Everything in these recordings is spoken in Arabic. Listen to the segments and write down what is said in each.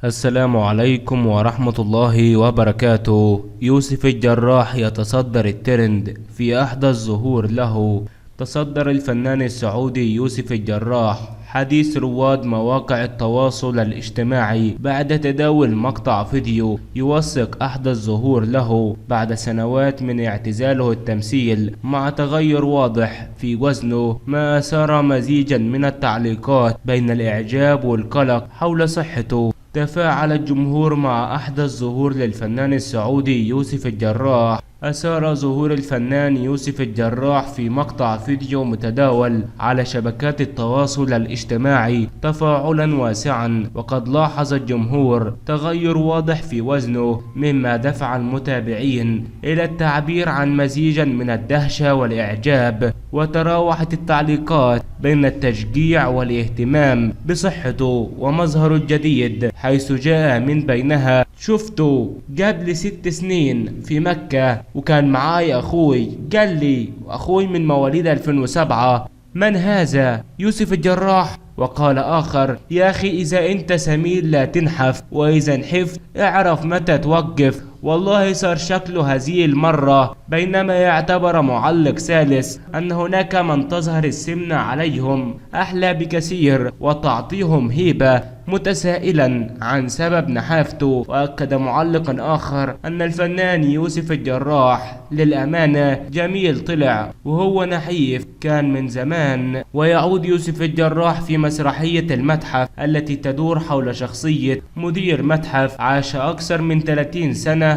السلام عليكم ورحمة الله وبركاته. يوسف الجراح يتصدر الترند في أحدث ظهور له. تصدر الفنان السعودي يوسف الجراح حديث رواد مواقع التواصل الاجتماعي بعد تداول مقطع فيديو يوثق أحدث ظهور له بعد سنوات من اعتزاله التمثيل، مع تغير واضح في وزنه، ما أثار مزيجا من التعليقات بين الإعجاب والقلق حول صحته. تفاعل الجمهور مع أحدث ظهور للفنان السعودي يوسف الجراح. أثار ظهور الفنان يوسف الجراح في مقطع فيديو متداول على شبكات التواصل الاجتماعي تفاعلا واسعا، وقد لاحظ الجمهور تغير واضح في وزنه، مما دفع المتابعين إلى التعبير عن مزيج من الدهشة والإعجاب. وتراوحت التعليقات بين التشجيع والاهتمام بصحته ومظهره الجديد، حيث جاء من بينها: شفته قبل 6 سنين في مكة وكان معاي أخوي، قال لي أخوي من مواليد 2007. من هذا؟ يوسف الجراح. وقال آخر: يا أخي إذا أنت سمين لا تنحف، وإذا نحفت اعرف متى توقف. والله صار شكله هذه المرة. بينما يعتبر معلق ثالث أن هناك من تظهر السمنة عليهم أحلى بكثير وتعطيهم هيبة، متسائلا عن سبب نحافته. وأكد معلق آخر أن الفنان يوسف الجراح للأمانة جميل طلع وهو نحيف كان من زمان. ويعود يوسف الجراح في مسرحية المتحف التي تدور حول شخصية مدير متحف عاش أكثر من 30 سنة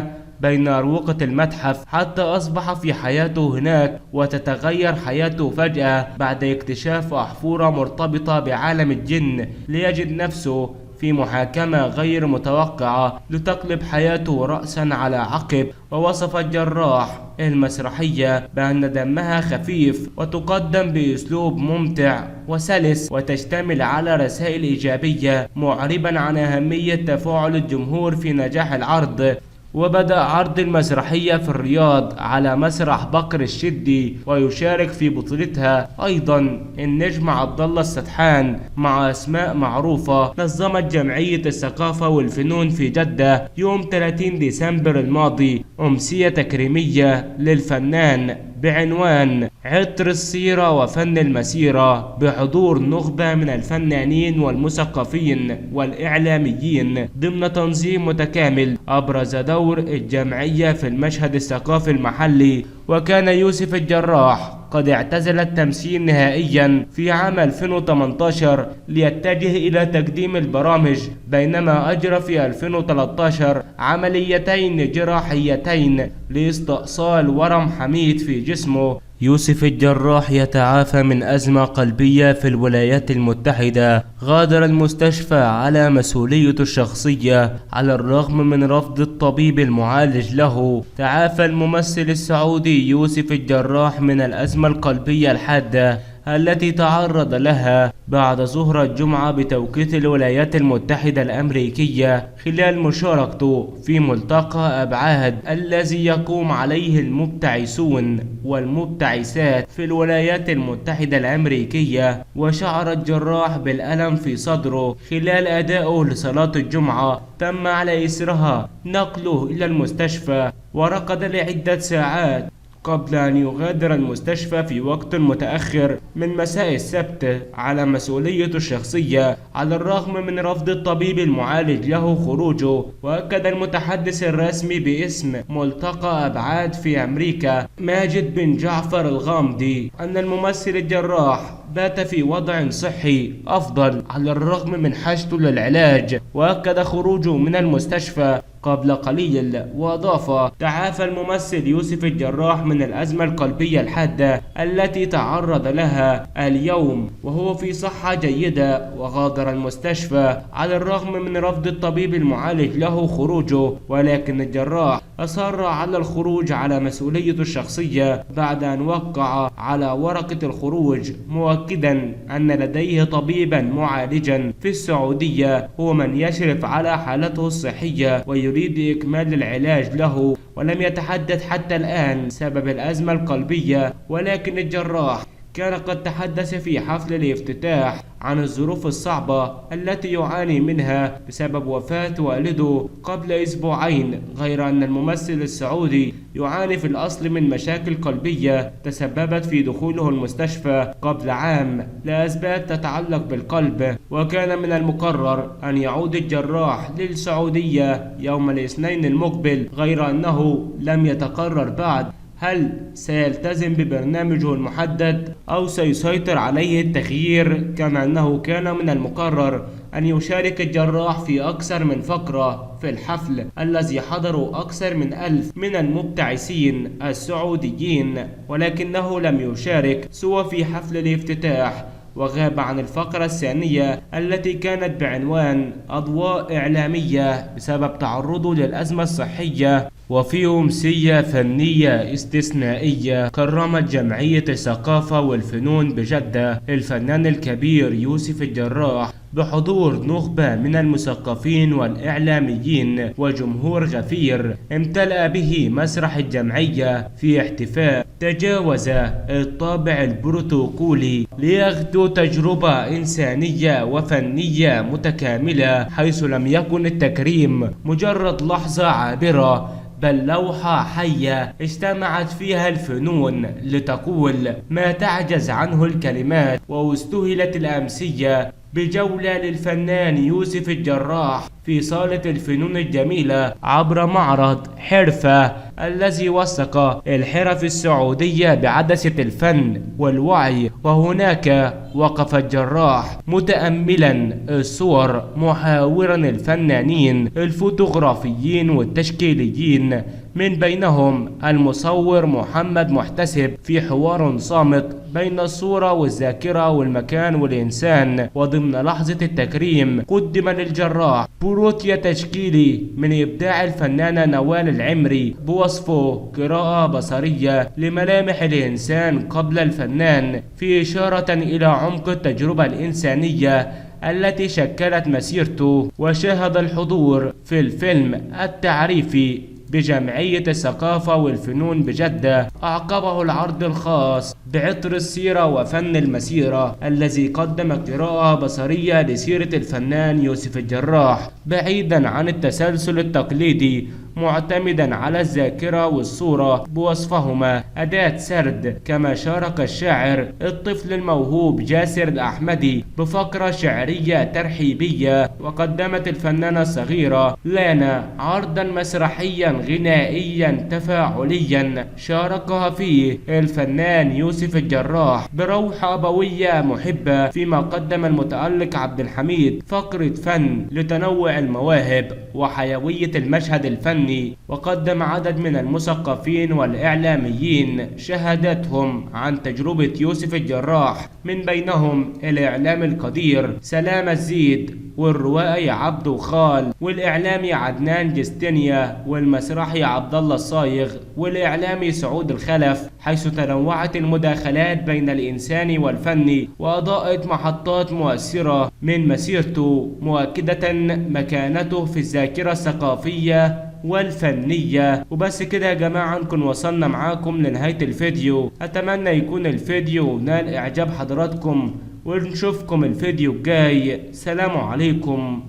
بين أروقة المتحف، حتى أصبح في حياته هناك وتتغير حياته فجأة بعد اكتشاف أحفورة مرتبطة بعالم الجن، ليجد نفسه في محاكمة غير متوقعة لتقلب حياته رأسا على عقب. ووصف الجراح المسرحية بأن دمها خفيف وتقدم بأسلوب ممتع وسلس وتشتمل على رسائل إيجابية، معربا عن أهمية تفاعل الجمهور في نجاح العرض. وبدأ عرض المسرحية في الرياض على مسرح بكر الشدي، ويشارك في بطولتها أيضا النجم عبد الله السدحان مع أسماء معروفة. نظمت جمعية الثقافة والفنون في جدة يوم 30 ديسمبر الماضي أمسية تكريمية للفنان بعنوان عطر السيرة وفن المسيرة، بحضور نخبة من الفنانين والمثقفين والإعلاميين ضمن تنظيم متكامل أبرز دور الجمعية في المشهد الثقافي المحلي. وكان يوسف الجراح قد اعتزل التمثيل نهائيا في عام 2018 ليتجه إلى تقديم البرامج، بينما أجرى في 2013 عمليتين جراحيتين لاستئصال ورم حميد في جسمه. يوسف الجراح يتعافى من أزمة قلبية في الولايات المتحدة. غادر المستشفى على مسؤوليته الشخصية على الرغم من رفض الطبيب المعالج له. تعافى الممثل السعودي يوسف الجراح من الأزمة القلبية الحادة التي تعرض لها بعد ظهر الجمعة بتوقيت الولايات المتحدة الأمريكية، خلال مشاركته في ملتقى أبعاد الذي يقوم عليه المبتعثون والمبتعثات في الولايات المتحدة الأمريكية. وشعر الجراح بالألم في صدره خلال أدائه لصلاة الجمعة، تم على إثرها نقله إلى المستشفى، ورقد لعدة ساعات قبل أن يغادر المستشفى في وقت متأخر من مساء السبت على مسؤوليته الشخصية، على الرغم من رفض الطبيب المعالج له خروجه. وأكد المتحدث الرسمي باسم ملتقى أبعاد في أمريكا ماجد بن جعفر الغامدي أن الممثل الجراح بات في وضع صحي أفضل على الرغم من حاجته للعلاج، وأكد خروجه من المستشفى قبل قليل. وأضاف: تعافى الممثل يوسف الجراح من الأزمة القلبية الحادة التي تعرض لها اليوم وهو في صحة جيدة، وغادر المستشفى على الرغم من رفض الطبيب المعالج له خروجه. ولكن الجراح أصر على الخروج على مسؤوليته الشخصية بعد أن وقع على ورقة الخروج، مؤكدا أن لديه طبيبا معالجا في السعودية هو من يشرف على حالته الصحية ويريد إكمال العلاج له. ولم يتحدث حتى الآن سبب الأزمة القلبية، ولكن الجراح كان قد تحدث في حفل الافتتاح عن الظروف الصعبة التي يعاني منها بسبب وفاة والده قبل أسبوعين، غير أن الممثل السعودي يعاني في الأصل من مشاكل قلبية تسببت في دخوله المستشفى قبل عام لأسباب تتعلق بالقلب، وكان من المقرر أن يعود الجراح للسعودية يوم الاثنين المقبل، غير أنه لم يتقرر بعد هل سيلتزم ببرنامجه المحدد أو سيسيطر عليه التغيير، كما أنه كان من المقرر أن يشارك الجراح في أكثر من فقرة في الحفل الذي حضروا أكثر من 1000 من المبتعثين السعوديين، ولكنه لم يشارك سوى في حفل الافتتاح، وغاب عن الفقرة الثانية التي كانت بعنوان أضواء إعلامية بسبب تعرضه للأزمة الصحية. وفي أمسية فنية استثنائية كرمت جمعية الثقافة والفنون بجدة الفنان الكبير يوسف الجراح بحضور نخبة من المثقفين والإعلاميين وجمهور غفير امتلأ به مسرح الجمعية في احتفاء تجاوز الطابع البروتوكولي ليغدو تجربة إنسانية وفنية متكاملة، حيث لم يكن التكريم مجرد لحظة عابرة بل لوحة حية اجتمعت فيها الفنون لتقول ما تعجز عنه الكلمات، واستهلت الأمسية بجولة للفنان يوسف الجراح في صالة الفنون الجميلة عبر معرض حرفة الذي وثق الحرف السعودية بعدسة الفن والوعي. وهناك وقف الجراح متأملا الصور محاورا الفنانين الفوتوغرافيين والتشكيليين، من بينهم المصور محمد محتسب في حوار صامت بين الصورة والذاكرة والمكان والإنسان. وضمن لحظة التكريم قدم للجراح بروتيا تشكيلي من إبداع الفنانة نوال العمري بوصفه قراءة بصرية لملامح الإنسان قبل الفنان، في إشارة إلى عمق التجربة الإنسانية التي شكلت مسيرته. وشاهد الحضور في الفيلم التعريفي بجمعية الثقافة والفنون بجدة أعقبه العرض الخاص بعطر السيرة وفن المسيرة الذي قدم قراءة بصرية لسيرة الفنان يوسف الجراح بعيدا عن التسلسل التقليدي، معتمدا على الذاكرة والصورة بوصفهما أداة سرد. كما شارك الشاعر الطفل الموهوب جاسر الأحمدي بفقرة شعرية ترحيبية، وقدمت الفنانة الصغيرة لانا عرضا مسرحيا غنائيا تفاعليا شاركها فيه الفنان يوسف الجراح بروح أبوية محبة، فيما قدم المتألق عبد الحميد فقرة فن لتنوع المواهب وحيوية المشهد الفني. وقدم عدد من المثقفين والإعلاميين شهاداتهم عن تجربة يوسف الجراح، من بينهم الإعلام القدير سلام الزيد والروائي عبدو خال والإعلامي عدنان جستنيا والمسرحي عبد الله الصايغ والإعلامي سعود الخلف، حيث تنوعت المداخلات بين الإنسان والفن وأضاءت محطات مؤثرة من مسيرته، مؤكدة مكانته في الذاكرة الثقافية والفنية. وبس كده يا جماعة نكون وصلنا معاكم لنهاية الفيديو. أتمنى يكون الفيديو نال إعجاب حضراتكم، ونشوفكم الفيديو الجاي. سلام عليكم.